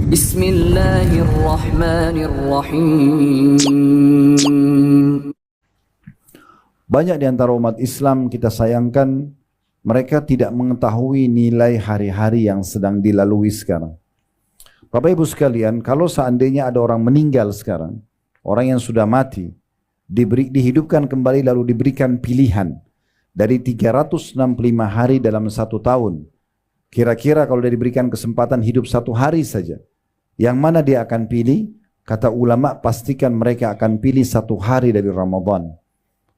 Bismillahirrahmanirrahim. Banyak di antara umat Islam kita sayangkan mereka tidak mengetahui nilai hari-hari yang sedang dilalui sekarang. Bapak Ibu sekalian, kalau seandainya ada orang meninggal sekarang, orang yang sudah mati, dihidupkan kembali lalu diberikan pilihan dari 365 hari dalam satu tahun. Kira-kira kalau dia diberikan kesempatan hidup satu hari saja, yang mana dia akan pilih? Kata ulama, pastikan mereka akan pilih satu hari dari Ramadan.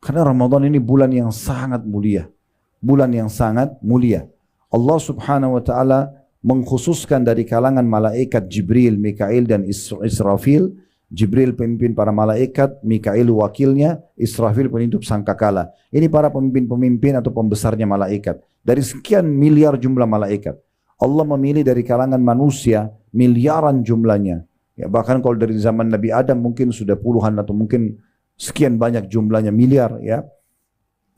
Karena Ramadan ini bulan yang sangat mulia. Bulan yang sangat mulia. Allah subhanahu wa ta'ala mengkhususkan dari kalangan malaikat Jibril, Mikail dan Israfil. Jibril pemimpin para malaikat, Mikail wakilnya, Israfil peniup sangkakala. Ini para pemimpin-pemimpin atau pembesarnya malaikat. Dari sekian miliar jumlah malaikat, Allah memilih dari kalangan manusia miliaran jumlahnya. Ya, bahkan kalau dari zaman Nabi Adam mungkin sudah puluhan atau mungkin sekian banyak jumlahnya, miliar ya.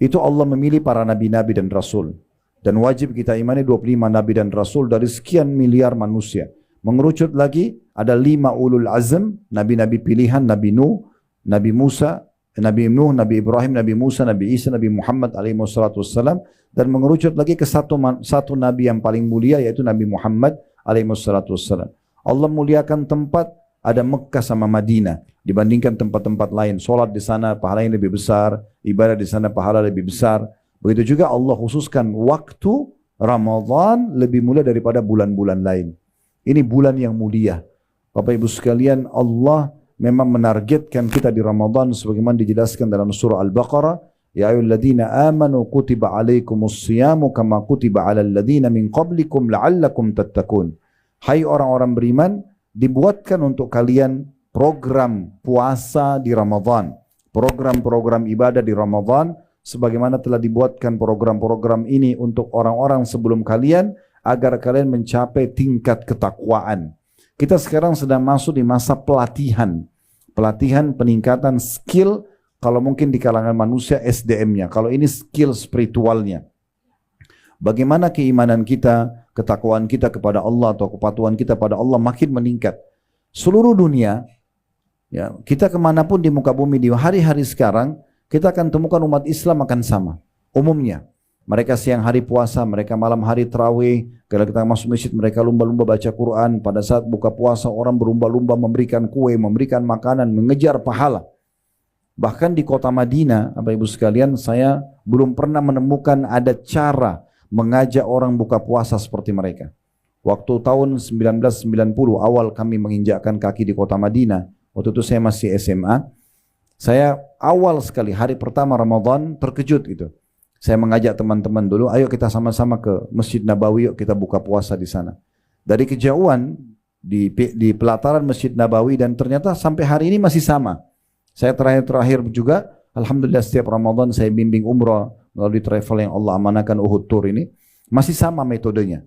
Itu Allah memilih para nabi-nabi dan rasul. Dan wajib kita imani 25 nabi dan rasul dari sekian miliar manusia. Mengerucut lagi ada 5 ulul azm, nabi-nabi pilihan, Nabi Nuh, Nabi Musa, Nabi Nuh, Nabi Ibrahim, Nabi Musa, Nabi Isa, Nabi Muhammad alaihi wassalam. Dan mengerucut lagi ke satu nabi yang paling mulia yaitu Nabi Muhammad alaihi wassalam. Allah muliakan tempat, ada Mekah sama Madinah dibandingkan tempat-tempat lain. Solat di sana pahalanya lebih besar, ibadah di sana pahala lebih besar. Begitu juga Allah khususkan waktu Ramadan lebih mulia daripada bulan-bulan lain. Ini bulan yang mulia. Bapak Ibu sekalian, Allah memang menargetkan kita di Ramadan sebagaimana dijelaskan dalam surah Al-Baqarah, ya ayyuhalladzina amanu kutiba alaikumus siyamu kama kutiba alal ladzina min qablikum la'allakum tattaqun. Hai orang-orang beriman, dibuatkan untuk kalian program puasa di Ramadan, program-program ibadah di Ramadan, sebagaimana telah dibuatkan program-program ini untuk orang-orang sebelum kalian, agar kalian mencapai tingkat ketakwaan. Kita sekarang sedang masuk di masa pelatihan, peningkatan skill, kalau mungkin di kalangan manusia SDM-nya, kalau ini skill spiritualnya. Bagaimana keimanan kita, ketakwaan kita kepada Allah atau kepatuhan kita pada Allah makin meningkat. Seluruh dunia, ya, kita kemanapun di muka bumi di hari-hari sekarang, kita akan temukan umat Islam akan sama. Umumnya, mereka siang hari puasa, mereka malam hari tarawih. Kalau kita masuk masjid, mereka lumba-lumba baca Quran. Pada saat buka puasa, orang berlumba-lumba memberikan kue, memberikan makanan, mengejar pahala. Bahkan di kota Madinah, Bapak Ibu sekalian, saya belum pernah menemukan ada cara mengajak orang buka puasa seperti mereka. Waktu tahun 1990 awal kami menginjakkan kaki di kota Madinah, waktu itu saya masih SMA, saya awal sekali hari pertama Ramadan terkejut gitu. Saya mengajak teman-teman dulu, ayo kita sama-sama ke Masjid Nabawi, yuk kita buka puasa di sana. Dari kejauhan di pelataran Masjid Nabawi, dan ternyata sampai hari ini masih sama. Saya terakhir juga, alhamdulillah setiap Ramadan saya bimbing umrah melalui travel yang Allah amanahkan, Uhud Tour ini, masih sama metodenya.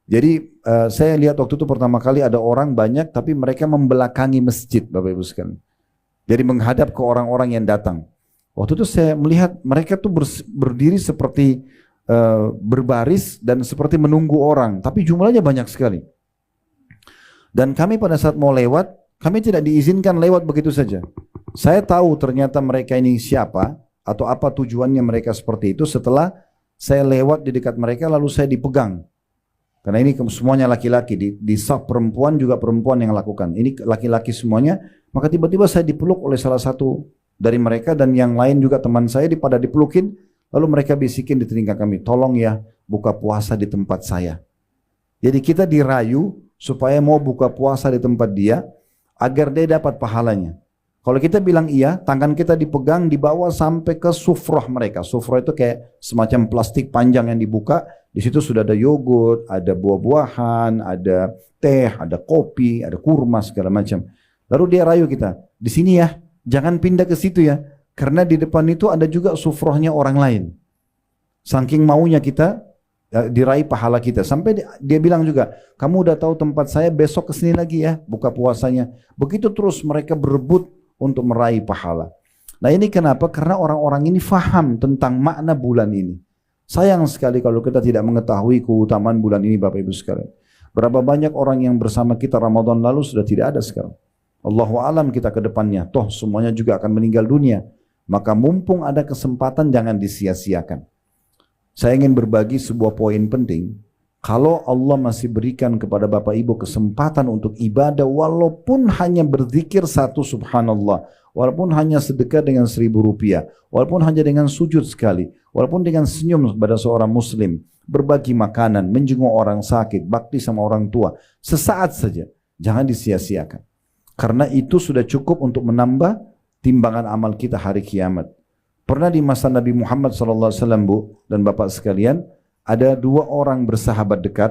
Jadi saya lihat waktu itu pertama kali ada orang banyak, tapi mereka membelakangi masjid, Bapak Ibu sekalian. Jadi menghadap ke orang-orang yang datang. Waktu itu saya melihat mereka tuh berdiri seperti berbaris dan seperti menunggu orang, tapi jumlahnya banyak sekali. Dan kami pada saat mau lewat, kami tidak diizinkan lewat begitu saja. Saya tahu ternyata mereka ini siapa atau apa tujuannya mereka seperti itu setelah saya lewat di dekat mereka lalu saya dipegang. Karena ini semuanya laki-laki, di saf perempuan juga perempuan yang lakukan. Ini laki-laki semuanya, maka tiba-tiba saya dipeluk oleh salah satu dari mereka dan yang lain juga teman saya pada dipelukin, lalu mereka bisikin di telinga kami, tolong ya buka puasa di tempat saya. Jadi kita dirayu supaya mau buka puasa di tempat dia agar dia dapat pahalanya. Kalau kita bilang iya, tangan kita dipegang dibawa sampai ke sufrah mereka. Sufrah itu kayak semacam plastik panjang yang dibuka. Di situ sudah ada yogurt, ada buah-buahan, ada teh, ada kopi, ada kurma segala macam. Lalu dia rayu kita, di sini ya, jangan pindah ke situ ya, karena di depan itu ada juga sufrahnya orang lain. Saking maunya kita diraih pahala kita. Sampai dia bilang juga, kamu udah tahu tempat saya, besok kesini lagi ya, buka puasanya. Begitu terus mereka berebut untuk meraih pahala. Nah ini kenapa? Karena orang-orang ini faham tentang makna bulan ini. Sayang sekali kalau kita tidak mengetahui keutamaan bulan ini, Bapak Ibu sekalian. Berapa banyak orang yang bersama kita Ramadan lalu sudah tidak ada sekarang. Allahu alam kita ke depannya. Toh semuanya juga akan meninggal dunia. Maka mumpung ada kesempatan jangan disia-siakan. Saya ingin berbagi sebuah poin penting. Kalau Allah masih berikan kepada Bapak Ibu kesempatan untuk ibadah walaupun hanya berzikir satu subhanallah. Walaupun hanya sedekah dengan 1.000 rupiah. Walaupun hanya dengan sujud sekali. Walaupun dengan senyum kepada seorang muslim. Berbagi makanan, menjenguk orang sakit, bakti sama orang tua. Sesaat saja, jangan disia-siakan. Karena itu sudah cukup untuk menambah timbangan amal kita hari kiamat. Pernah di masa Nabi Muhammad SAW, Bu dan Bapak sekalian, ada 2 orang bersahabat dekat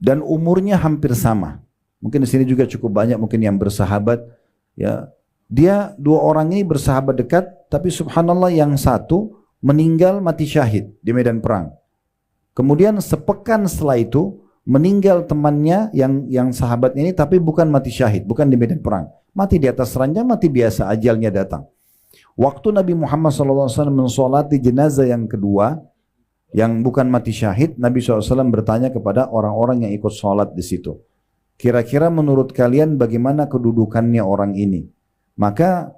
dan umurnya hampir sama. Mungkin di sini juga cukup banyak mungkin yang bersahabat. Ya, dia 2 orang ini bersahabat dekat, tapi subhanallah yang satu meninggal mati syahid di medan perang. Kemudian sepekan setelah itu meninggal temannya yang sahabatnya ini, tapi bukan mati syahid, bukan di medan perang. Mati di atas ranjang, mati biasa, ajalnya datang. Waktu Nabi Muhammad SAW mensolati jenazah yang kedua, yang bukan mati syahid, Nabi SAW bertanya kepada orang-orang yang ikut sholat di situ. Kira-kira menurut kalian bagaimana kedudukannya orang ini? Maka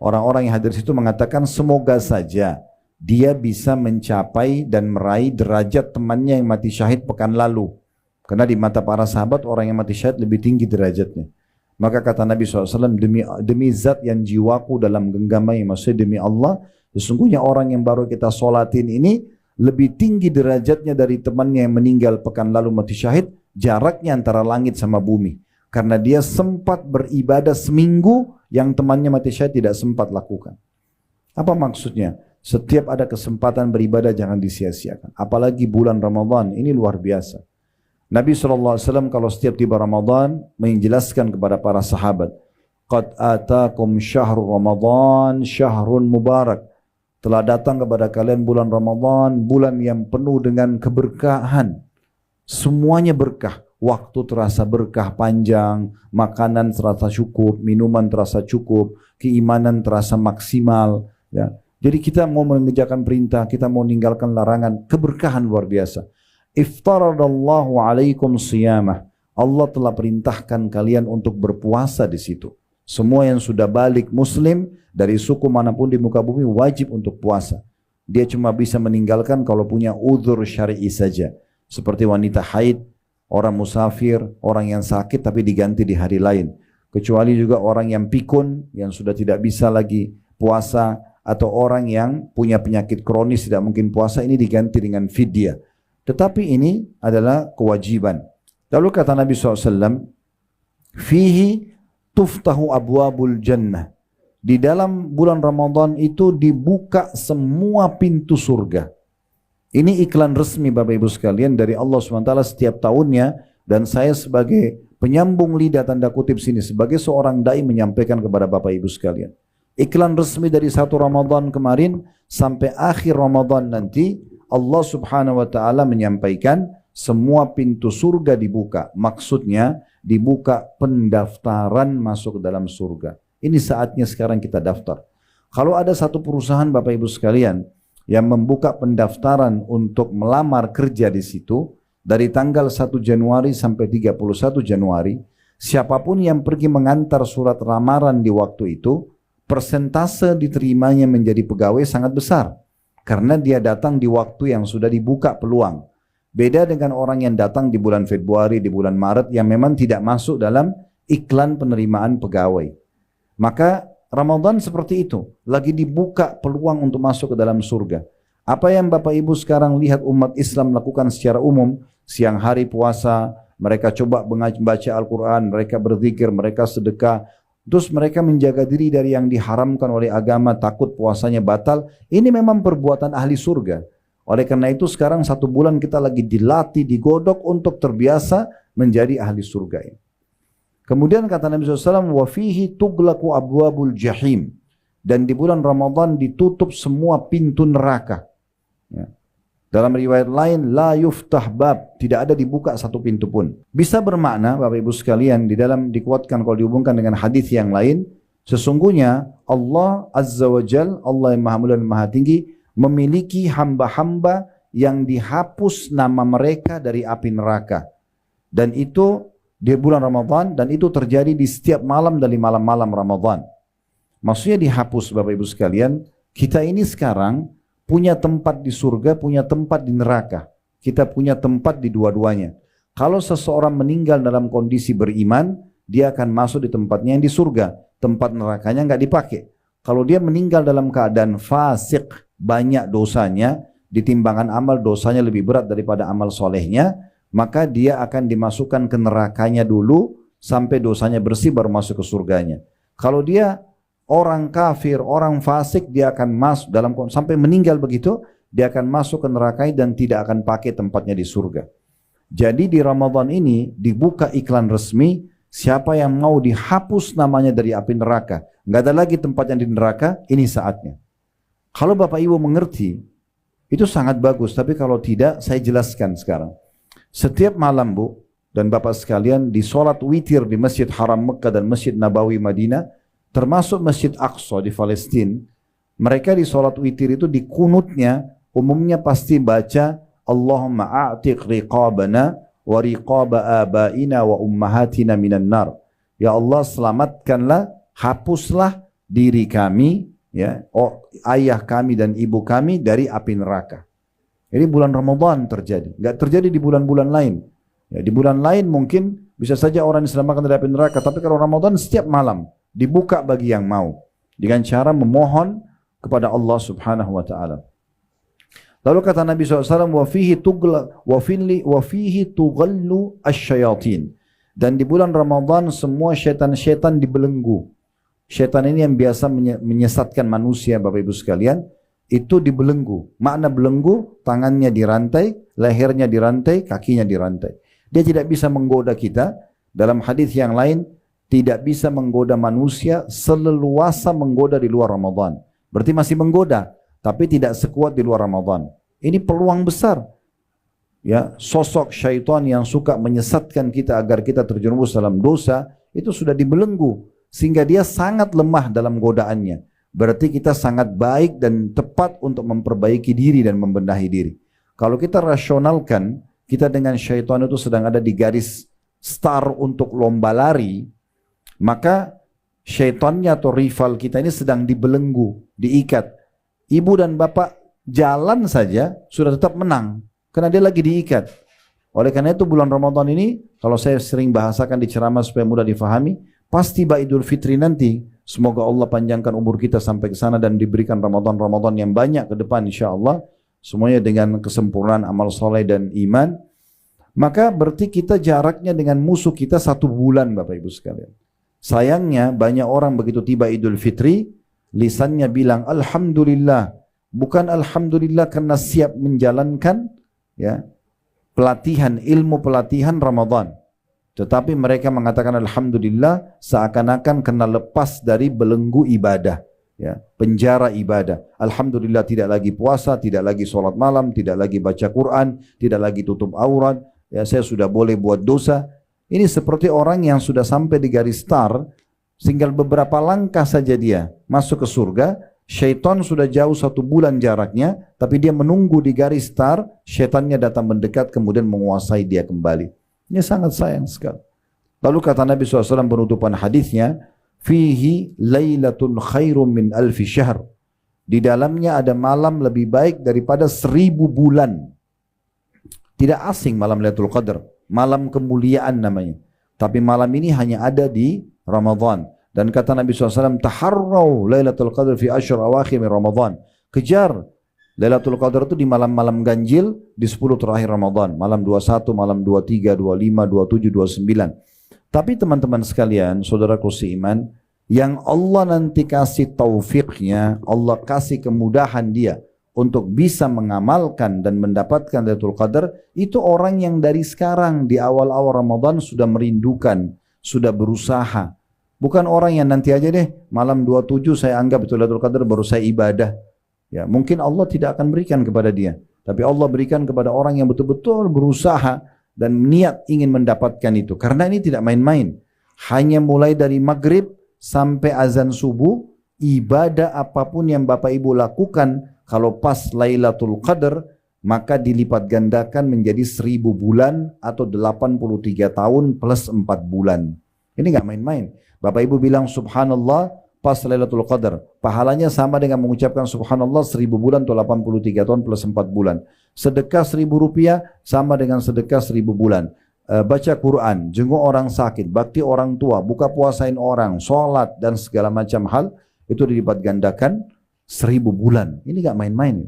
orang-orang yang hadir di situ mengatakan semoga saja dia bisa mencapai dan meraih derajat temannya yang mati syahid pekan lalu. Karena di mata para sahabat orang yang mati syahid lebih tinggi derajatnya. Maka kata Nabi SAW, demi zat yang jiwaku dalam genggamnya, maksudnya demi Allah, sesungguhnya orang yang baru kita sholatin ini lebih tinggi derajatnya dari temannya yang meninggal pekan lalu mati syahid, jaraknya antara langit sama bumi. Karena dia sempat beribadah seminggu yang temannya mati syahid tidak sempat lakukan. Apa maksudnya? Setiap ada kesempatan beribadah jangan disia-siakan. Apalagi bulan Ramadan, ini luar biasa. Nabi SAW kalau setiap tiba Ramadan menjelaskan kepada para sahabat, Qad atakum syahrul Ramadan syahrun mubarak. Telah datang kepada kalian bulan Ramadan, bulan yang penuh dengan keberkahan. Semuanya berkah. Waktu terasa berkah panjang, makanan terasa cukup, minuman terasa cukup, keimanan terasa maksimal. Ya. Jadi kita mau mengerjakan perintah, kita mau meninggalkan larangan, keberkahan luar biasa. Iftaradallahu alaikum siyamah. Allah telah perintahkan kalian untuk berpuasa di situ. Semua yang sudah balik muslim dari suku manapun di muka bumi wajib untuk puasa. Dia cuma bisa meninggalkan kalau punya uzur syar'i saja. Seperti wanita haid, orang musafir, orang yang sakit tapi diganti di hari lain. Kecuali juga orang yang pikun, yang sudah tidak bisa lagi puasa, atau orang yang punya penyakit kronis tidak mungkin puasa, ini diganti dengan fidyah. Tetapi ini adalah kewajiban. Lalu kata Nabi SAW, fihi tuftahu abwabul jannah. Di dalam bulan Ramadan itu dibuka semua pintu surga. Ini iklan resmi Bapak Ibu sekalian dari Allah SWT setiap tahunnya, dan saya sebagai penyambung lidah tanda kutip sini, sebagai seorang dai menyampaikan kepada Bapak Ibu sekalian. Iklan resmi dari 1 Ramadan kemarin sampai akhir Ramadan nanti, Allah Subhanahu wa taala menyampaikan semua pintu surga dibuka. Maksudnya dibuka pendaftaran masuk ke dalam surga. Ini saatnya sekarang kita daftar. Kalau ada satu perusahaan Bapak Ibu sekalian yang membuka pendaftaran untuk melamar kerja di situ dari tanggal 1 Januari sampai 31 Januari, siapapun yang pergi mengantar surat lamaran di waktu itu, persentase diterimanya menjadi pegawai sangat besar. Karena dia datang di waktu yang sudah dibuka peluang. Beda dengan orang yang datang di bulan Februari, di bulan Maret yang memang tidak masuk dalam iklan penerimaan pegawai. Maka Ramadan seperti itu. Lagi dibuka peluang untuk masuk ke dalam surga. Apa yang Bapak Ibu sekarang lihat umat Islam lakukan secara umum, siang hari puasa, mereka coba membaca Al-Quran, mereka berzikir, mereka sedekah, terus mereka menjaga diri dari yang diharamkan oleh agama, takut puasanya batal. Ini memang perbuatan ahli surga. Oleh karena itu sekarang 1 bulan kita lagi dilatih, digodok untuk terbiasa menjadi ahli surga ini. Kemudian kata Nabi SAW, wa fihi tughlaqu abwabul jahim. Dan di bulan Ramadan ditutup semua pintu neraka. Ya. Dalam riwayat lain, la yuftah bab, tidak ada dibuka satu pintu pun. Bisa bermakna Bapak Ibu sekalian, di dalam dikuatkan kalau dihubungkan dengan hadis yang lain, sesungguhnya Allah Azza wa Jal, Allah yang Maha Mulia dan Maha Tinggi, memiliki hamba-hamba yang dihapus nama mereka dari api neraka. Dan itu di bulan Ramadan, dan itu terjadi di setiap malam dari malam-malam Ramadan. Maksudnya dihapus Bapak Ibu sekalian, kita ini sekarang punya tempat di surga, punya tempat di neraka. Kita punya tempat di dua-duanya. Kalau seseorang meninggal dalam kondisi beriman, dia akan masuk di tempatnya yang di surga. Tempat nerakanya nggak dipakai. Kalau dia meninggal dalam keadaan fasik, banyak dosanya, di timbangan amal dosanya lebih berat daripada amal solehnya, maka dia akan dimasukkan ke nerakanya dulu, sampai dosanya bersih baru masuk ke surganya. Kalau dia orang kafir, orang fasik, dia akan masuk sampai meninggal begitu, dia akan masuk ke neraka dan tidak akan pakai tempatnya di surga. Jadi di Ramadan ini dibuka iklan resmi, siapa yang mau dihapus namanya dari api neraka, nggak ada lagi tempatnya di neraka, ini saatnya. Kalau Bapak Ibu mengerti, itu sangat bagus. Tapi kalau tidak, saya jelaskan sekarang. Setiap malam Bu dan Bapak sekalian, di sholat witir di Masjid Haram Mekah dan Masjid Nabawi Madinah, termasuk Masjid Aqsa di Palestina, mereka di sholat witir itu di kunutnya umumnya pasti baca Allahumma a'tiq riqabana wa riqaba abaina wa ummahatina minan nar. Ya Allah, selamatkanlah, hapuslah diri kami, ya, ayah kami dan ibu kami dari api neraka. Ini bulan Ramadan terjadi, nggak terjadi di bulan-bulan lain. Ya, di bulan lain mungkin bisa saja orang diselamatkan dari api neraka, tapi kalau Ramadan setiap malam dibuka bagi yang mau dengan cara memohon kepada Allah Subhanahu wa taala. Lalu kata Nabi SAW, wa fihi tughallu asyayatin. Dan di bulan Ramadan semua syaitan-syaitan dibelenggu. Syaitan ini yang biasa menyesatkan manusia, Bapak Ibu sekalian, itu dibelenggu. Makna belenggu, tangannya dirantai, lehernya dirantai, kakinya dirantai. Dia tidak bisa menggoda kita. Dalam hadis yang lain, tidak bisa menggoda manusia seleluasa menggoda di luar Ramadan. Berarti masih menggoda, tapi tidak sekuat di luar Ramadan. Ini peluang besar. Ya, sosok syaitan yang suka menyesatkan kita agar kita terjerumus dalam dosa, itu sudah dibelenggu. Sehingga dia sangat lemah dalam godaannya. Berarti kita sangat baik dan tepat untuk memperbaiki diri dan membenahi diri. Kalau kita rasionalkan, kita dengan syaitan itu sedang ada di garis start untuk lomba lari, maka syaitannya atau rival kita ini sedang dibelenggu, diikat. Ibu dan bapak jalan saja sudah tetap menang, karena dia lagi diikat. Oleh karena itu bulan Ramadan ini, kalau saya sering bahasakan di ceramah supaya mudah difahami, pasti tiba Idul Fitri nanti, semoga Allah panjangkan umur kita sampai ke sana dan diberikan Ramadan-Ramadan yang banyak ke depan insyaAllah, semuanya dengan kesempurnaan amal soleh dan iman. Maka berarti kita jaraknya dengan musuh kita 1 bulan Bapak Ibu sekalian. Sayangnya banyak orang begitu tiba Idul Fitri, lisannya bilang Alhamdulillah, bukan Alhamdulillah karena siap menjalankan ya pelatihan, ilmu pelatihan Ramadan, tetapi mereka mengatakan Alhamdulillah seakan-akan kena lepas dari belenggu ibadah, ya, penjara ibadah. Alhamdulillah tidak lagi puasa, tidak lagi sholat malam, tidak lagi baca Quran, tidak lagi tutup aurat, ya, saya sudah boleh buat dosa. Ini seperti orang yang sudah sampai di garis start, tinggal beberapa langkah saja dia masuk ke surga. Syaitan sudah jauh 1 bulan jaraknya, tapi dia menunggu di garis start, syaitannya datang mendekat kemudian menguasai dia kembali. Ini sangat sayang sekali. Lalu kata Nabi SAW penutupan hadisnya, fihi lailatun khairum min alfi syahr. Di dalamnya ada malam lebih baik daripada 1000 bulan. Tidak asing malam Lailatul Qadar, malam kemuliaan namanya. Tapi malam ini hanya ada di Ramadan. Dan kata Nabi SAW, taharraw Lailatul Qadar fi ashr awakhir min Ramadan. Kejar Lailatul Qadar itu di malam-malam ganjil di 10 terakhir Ramadan. Malam 21, malam 23, 25, 27, 29. Tapi teman-teman sekalian, saudaraku seiman, yang Allah nanti kasih taufiknya, Allah kasih kemudahan dia untuk bisa mengamalkan dan mendapatkan Lailatul Qadar, itu orang yang dari sekarang di awal-awal Ramadan sudah merindukan, sudah berusaha. Bukan orang yang nanti aja deh, malam 27 saya anggap itu Lailatul Qadar baru saya ibadah. Ya, mungkin Allah tidak akan berikan kepada dia. Tapi Allah berikan kepada orang yang betul-betul berusaha dan niat ingin mendapatkan itu. Karena ini tidak main-main. Hanya mulai dari maghrib sampai azan subuh, ibadah apapun yang Bapak Ibu lakukan, kalau pas Lailatul Qadar, maka dilipat gandakan menjadi 1000 bulan atau 83 tahun plus 4 bulan. Ini nggak main-main. Bapak Ibu bilang subhanallah pas Lailatul Qadar. Pahalanya sama dengan mengucapkan subhanallah 1000 bulan atau 83 tahun plus 4 bulan. Sedekah 1000 rupiah sama dengan sedekah 1000 bulan. Baca Quran, jenguk orang sakit, bakti orang tua, buka puasain orang, sholat dan segala macam hal itu dilipat gandakan 1000 bulan. Ini nggak main-main.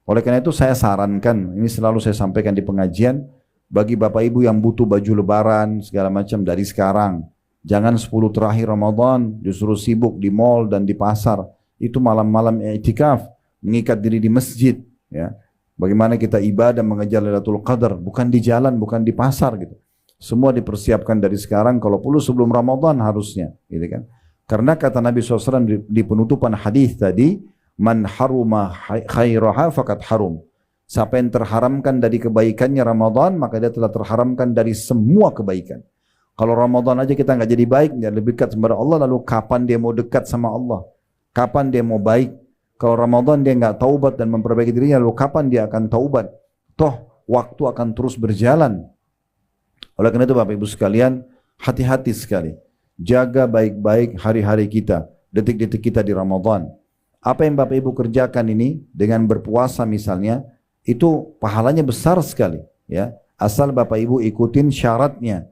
Oleh karena itu saya sarankan, ini selalu saya sampaikan di pengajian, bagi Bapak Ibu yang butuh baju lebaran segala macam dari sekarang. Jangan 10 terakhir Ramadan justru sibuk di mall dan di pasar. Itu malam-malam i'tikaf, mengikat diri di masjid. Ya. Bagaimana kita ibadah mengejar Lailatul Qadar, bukan di jalan, bukan di pasar gitu. Semua dipersiapkan dari sekarang, kalau perlu sebelum Ramadan harusnya. Gitu kan. Karena kata Nabi SAW di penutupan hadis tadi, man haruma khairaha fakat harum. Siapa yang terharamkan dari kebaikannya Ramadan, maka dia telah terharamkan dari semua kebaikan. Kalau Ramadan aja kita nggak jadi baik, nggak lebih dekat kepada Allah, lalu kapan dia mau dekat sama Allah? Kapan dia mau baik? Kalau Ramadan dia nggak taubat dan memperbaiki dirinya, lalu kapan dia akan taubat? Toh waktu akan terus berjalan. Oleh karena itu Bapak Ibu sekalian, hati-hati sekali. Jaga baik-baik hari-hari kita, detik-detik kita di Ramadan. Apa yang Bapak Ibu kerjakan ini dengan berpuasa misalnya, itu pahalanya besar sekali. Ya, asal Bapak Ibu ikutin syaratnya,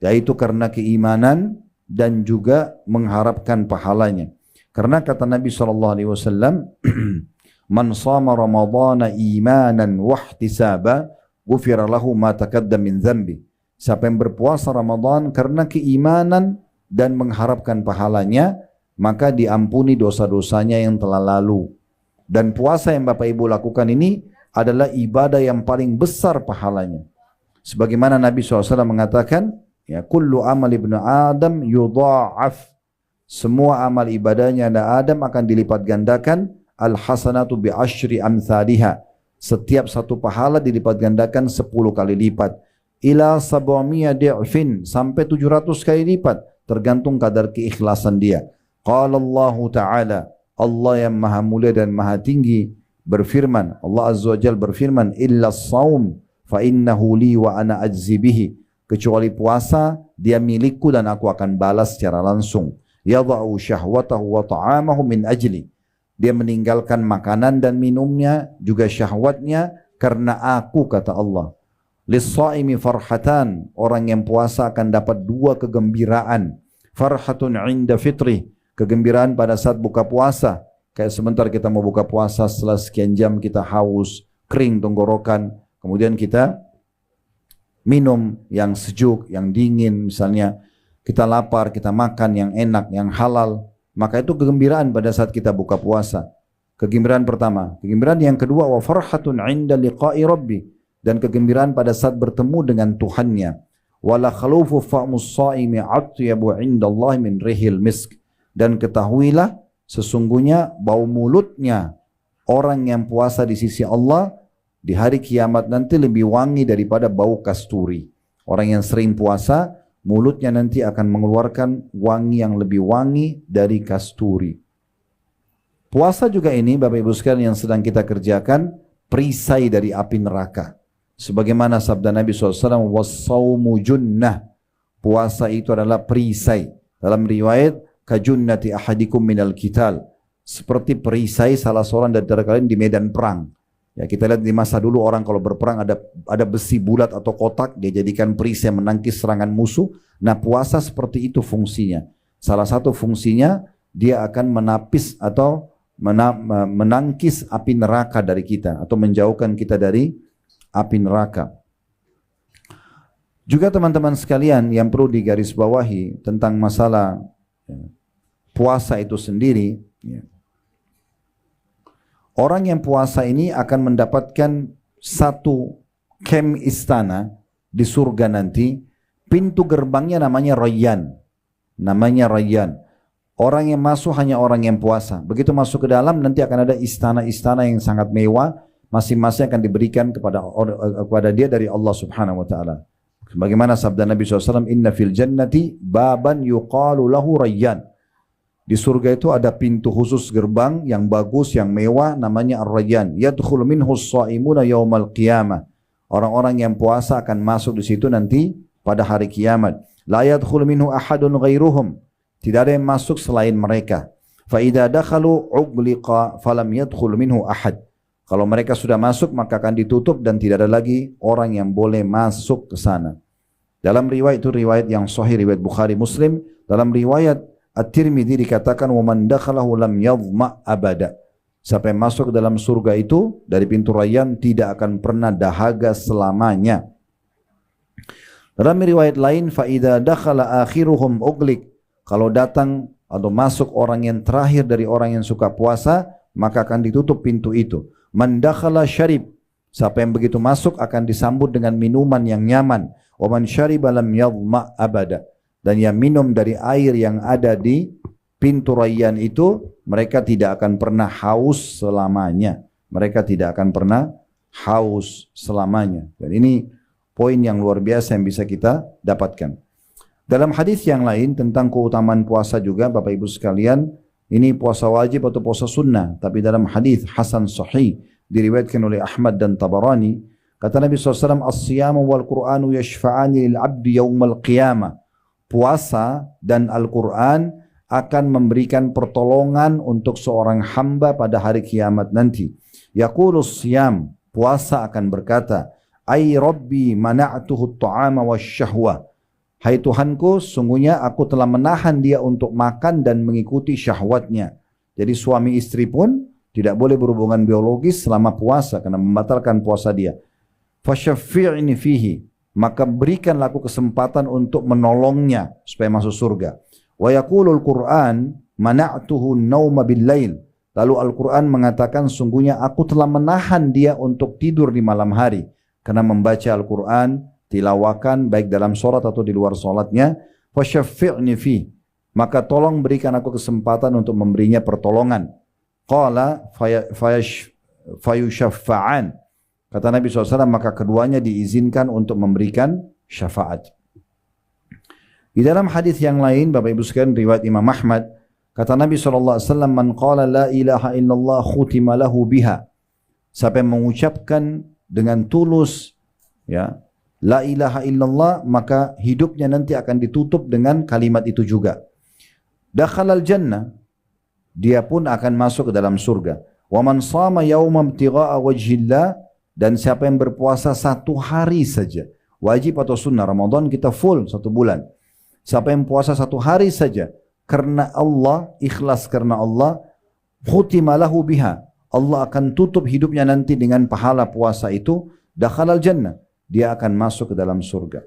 yaitu karena keimanan dan juga mengharapkan pahalanya. Karena kata Nabi SAW, man shama Ramadana imanan wahtisaba, ghufira lahu ma taqaddam min dzambi. Siapa yang berpuasa Ramadan karena keimanan dan mengharapkan pahalanya, maka diampuni dosa-dosanya yang telah lalu. Dan puasa yang Bapak Ibu lakukan ini adalah ibadah yang paling besar pahalanya. Sebagaimana Nabi SAW mengatakan, ya, kullu amal ibnu Adam yudha'af. Semua amal ibadahnya Adam akan dilipat gandakan, al-hasanatu bi asyri amthaliha. Setiap satu pahala dilipat gandakan 10 kali lipat. Ila sab'amiyah di'fin, sampai 700 kali lipat, tergantung kadar keikhlasan dia. Qala Allah Ta'ala, Allah yang maha mulia dan maha tinggi berfirman, Allah Azza wa Jalla berfirman, illa as-saum fa innahu li wa ana ajzi bihi. Kecuali puasa, dia milikku dan aku akan balas secara langsung. Yadha'u syahwatahu wa ta'amahu min ajli. Dia meninggalkan makanan dan minumnya, juga syahwatnya, karena aku, kata Allah. Lis-saimi farhatan, orang yang puasa akan dapat 2 kegembiraan. Farhatun 'inda fitri, kegembiraan pada saat buka puasa. Kayak sebentar kita mau buka puasa, setelah sekian jam kita haus, kering tenggorokan, kemudian kita minum yang sejuk, yang dingin misalnya, kita lapar, kita makan yang enak, yang halal, maka itu kegembiraan pada saat kita buka puasa. Kegembiraan pertama. Kegembiraan yang kedua, wa farhatun 'inda liqa'i rabbi, dan kegembiraan pada saat bertemu dengan Tuhannya. Wala khalufu fa'mus sha'imi 'atyabu 'inda Allah min rihil misk. Dan ketahuilah sesungguhnya bau mulutnya orang yang puasa di sisi Allah di hari kiamat nanti lebih wangi daripada bau kasturi. Orang yang sering puasa, mulutnya nanti akan mengeluarkan wangi yang lebih wangi dari kasturi. Puasa juga ini Bapak Ibu sekalian yang sedang kita kerjakan, perisai dari api neraka. Sebagaimana sabda Nabi SAW, was-sawmu junnah. Puasa itu adalah perisai. Dalam riwayat, kajunnati ahadikum minal qital, seperti perisai salah seorang dari kalian di medan perang. Ya, kita lihat di masa dulu orang kalau berperang ada besi bulat atau kotak, dia jadikan perisai menangkis serangan musuh. Nah, puasa seperti itu fungsinya. Salah satu fungsinya dia akan menapis atau menangkis api neraka dari kita atau menjauhkan kita dari api neraka. Juga teman-teman sekalian yang perlu digarisbawahi tentang masalah puasa itu sendiri, ya. Orang yang puasa ini akan mendapatkan satu kem istana di surga nanti. Pintu gerbangnya namanya Rayyan. Namanya Rayyan. Orang yang masuk hanya orang yang puasa. Begitu masuk ke dalam nanti akan ada istana-istana yang sangat mewah. Masing-masing akan diberikan kepada dia dari Allah Subhanahu wa taala. Sebagaimana sabda Nabi SAW, inna fil jannati baban yuqalu lahu Rayyan. Di surga itu ada pintu khusus gerbang yang bagus, yang mewah, namanya Ar-Rayyan. Yadkhulu minhu as-sha'imuna yaumal qiyamah. Orang-orang yang puasa akan masuk di situ nanti pada hari kiamat. La yadkhulu minhu ahadun ghairuhum. Tidak ada yang masuk selain mereka. Fa idza dakhalu ughliqa falam yadkhul minhu ahad. Kalau mereka sudah masuk maka akan ditutup dan tidak ada lagi orang yang boleh masuk ke sana. Dalam riwayat itu riwayat yang sahih, riwayat Bukhari Muslim. Dalam riwayat At-Tirmidzi dikatakan wa man dakhalahu lam yadhma abada. Siapa yang masuk ke dalam surga itu dari pintu Rayyan tidak akan pernah dahaga selamanya. Dalam riwayat lain fa idza dakhala akhiruhum ughliq. Kalau datang atau masuk orang yang terakhir dari orang yang suka puasa, maka akan ditutup pintu itu. Man dakhala syarib. Siapa yang begitu masuk akan disambut dengan minuman yang nyaman. Wa man syariba lam yadhma abada. Dan yang minum dari air yang ada di pintu Rayyan itu, mereka tidak akan pernah haus selamanya. Mereka tidak akan pernah haus selamanya. Dan ini poin yang luar biasa yang bisa kita dapatkan. Dalam hadis yang lain tentang keutamaan puasa juga, Bapak Ibu sekalian, ini puasa wajib atau puasa sunnah. Tapi dalam hadis Hasan Sahih, diriwayatkan oleh Ahmad dan Tabarani, kata Nabi SAW, As-siyamu wal Qur'anu yashfa'ani lil abdi yawmal qiyamah. Puasa dan Al-Quran akan memberikan pertolongan untuk seorang hamba pada hari kiamat nanti. Yaqulus siyam, puasa akan berkata, Ay Rabbi mana'tuhu at-ta'ama wasyahwa. Hai Tuhanku, sungguhnya aku telah menahan dia untuk makan dan mengikuti syahwatnya. Jadi suami istri pun tidak boleh berhubungan biologis selama puasa karena membatalkan puasa dia. Fasyaffi'ni fihi. Maka berikanlah aku kesempatan untuk menolongnya supaya masuk surga. Wa yaqulul Qur'an mana'tuhu an-nauma bil-lail. Lalu Al-Quran mengatakan sungguhnya aku telah menahan dia untuk tidur di malam hari karena membaca Al-Quran, tilawakan baik dalam salat atau di luar salatnya. Fasyaffi'ni fi. Maka tolong berikan aku kesempatan untuk memberinya pertolongan. Qala fayushaffa'an. Kata Nabi SAW, maka keduanya diizinkan untuk memberikan syafaat. Di dalam hadis yang lain, Bapak Ibu sekalian, riwayat Imam Ahmad, kata Nabi SAW, man qala la ilaha illallah khutima lahu biha. Siapa yang mengucapkan dengan tulus, ya, la ilaha illallah, maka hidupnya nanti akan ditutup dengan kalimat itu juga. Dakhalal jannah, dia pun akan masuk ke dalam surga. Wa man shama yawman ibtigha'a wajhillah. Dan siapa yang berpuasa satu hari saja, wajib atau sunnah, Ramadan kita full 1 bulan. Siapa yang puasa 1 hari saja, karena Allah, ikhlas karena Allah, khutima lahu biha. Allah akan tutup hidupnya nanti dengan pahala puasa itu, dakhalal jannah. Dia akan masuk ke dalam surga.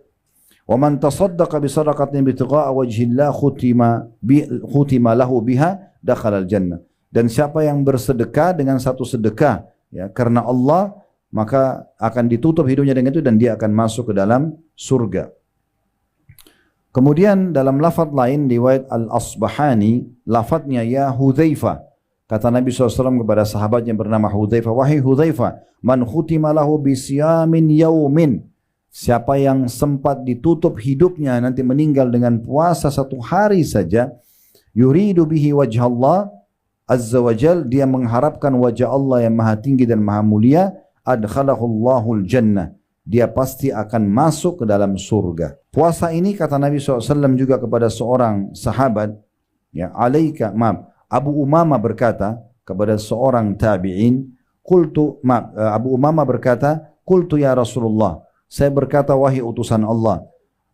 Wa man tasaddaqa bi sadaqatin bitigha'a wajhillah khutima lahu biha, dakhalal jannah. Dan siapa yang bersedekah dengan satu sedekah, ya, karena Allah, maka akan ditutup hidupnya dengan itu dan dia akan masuk ke dalam surga. Kemudian dalam lafaz lain riwayat Al-Asbahani, lafaznya ya Hudzaifah. Kata Nabi SAW kepada sahabatnya bernama Hudzaifah, wahai Hudzaifah, man khutima lahu bisiyamin yaumin. Siapa yang sempat ditutup hidupnya nanti meninggal dengan puasa 1 hari saja, yuridu bihi wajah Allah azza wa jal, dia mengharapkan wajah Allah yang maha tinggi dan maha mulia, adkhalahul jannah, dia pasti akan masuk ke dalam surga. Puasa ini kata Nabi SAW juga kepada seorang sahabat, ya, Abu Umamah berkata kepada seorang tabi'in, Abu Umamah berkata, qultu ya Rasulullah, saya berkata wahai utusan Allah,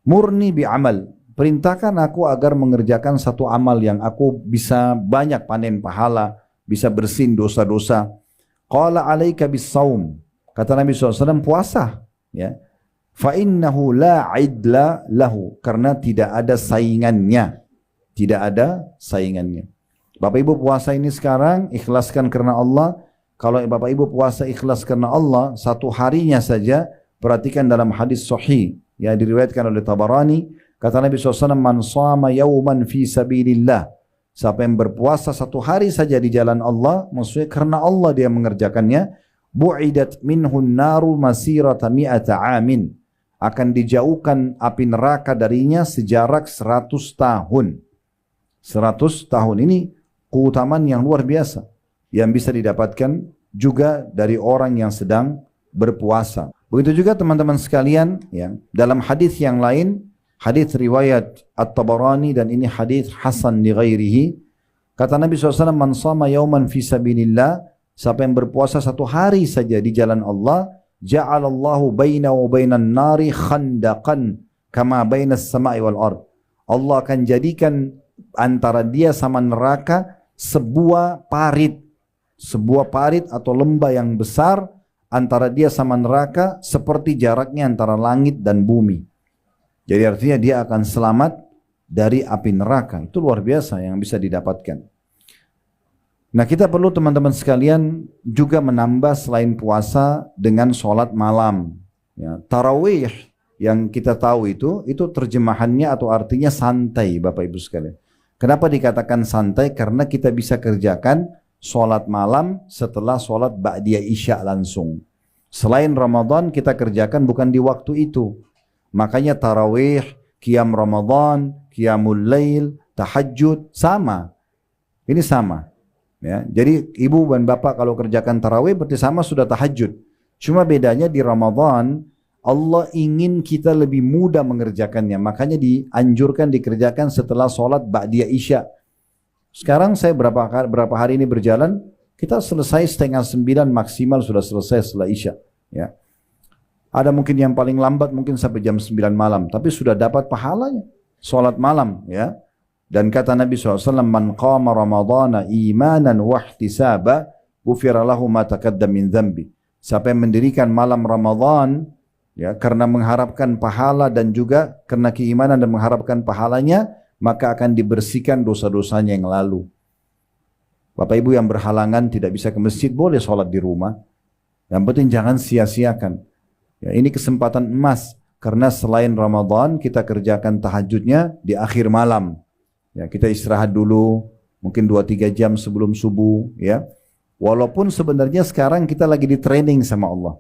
murni bi amal, perintahkan aku agar mengerjakan satu amal yang aku bisa banyak panen pahala, bisa bersin dosa-dosa. Qala alaika bis-saum. Kata Nabi SAW, puasa. Ya. Fa innahu la idla lahu. Karena tidak ada saingannya. Tidak ada saingannya. Bapak Ibu puasa ini sekarang, ikhlaskan karena Allah. Kalau Bapak Ibu puasa ikhlas karena Allah, 1 harinya saja, perhatikan dalam hadis sahih, yang diriwayatkan oleh Tabarani, kata Nabi SAW, man shama yawman fi sabilillah. Siapa yang berpuasa 1 hari saja di jalan Allah, maksudnya karena Allah dia mengerjakannya, bu'idat minhun naru masirata mi'ata amin. Akan dijauhkan api neraka darinya sejarak 100 tahun. 100 tahun ini keutamaan yang luar biasa yang bisa didapatkan juga dari orang yang sedang berpuasa. Begitu juga teman-teman sekalian, ya, dalam hadis yang lain, hadis riwayat At-Tabarani dan ini hadis hasan li ghairihi, kata Nabi SAW, man shama yauman fi sabilillah, siapa yang berpuasa satu hari saja di jalan Allah, ja'alallahu baina wa bainan nari khandaqan kama bainas sama'i wal ard. Allah akan jadikan antara dia sama neraka sebuah parit atau lembah yang besar antara dia sama neraka seperti jaraknya antara langit dan bumi. Jadi artinya dia akan selamat dari api neraka. Itu luar biasa yang bisa didapatkan. Nah, kita perlu teman-teman sekalian juga menambah selain puasa dengan sholat malam. Ya, tarawih yang kita tahu itu terjemahannya atau artinya santai, Bapak Ibu sekalian. Kenapa dikatakan santai? Karena kita bisa kerjakan sholat malam setelah sholat ba'diyah isya langsung. Selain Ramadan kita kerjakan bukan di waktu itu. Makanya tarawih, qiyam Ramadan, qiyamul lail, tahajud sama. Ini sama. Ya, jadi ibu dan bapak kalau kerjakan tarawih berarti sama sudah tahajud. Cuma bedanya di Ramadan Allah ingin kita lebih mudah mengerjakannya. Makanya dianjurkan dikerjakan setelah sholat ba'diyah isya. Sekarang saya berapa hari ini berjalan, kita selesai 8:30 maksimal sudah selesai setelah isya. Ya. Ada mungkin yang paling lambat mungkin sampai jam 9 malam, tapi sudah dapat pahalanya sholat malam. Ya. Dan kata Nabi SAW, man qama ramadana imanan wahtisaba ghufira lahu ma taqaddama min dhanbi. Siapa yang mendirikan malam Ramadan, ya, karena mengharapkan pahala dan juga karena keimanan dan mengharapkan pahalanya, maka akan dibersihkan dosa-dosanya yang lalu. Bapak Ibu yang berhalangan tidak bisa ke masjid, boleh sholat di rumah. Yang penting jangan sia-siakan. Ya, ini kesempatan emas, karena selain Ramadan kita kerjakan tahajudnya di akhir malam. Ya, kita istirahat dulu, mungkin 2-3 jam sebelum subuh. Ya. Walaupun sebenarnya sekarang kita lagi di training sama Allah.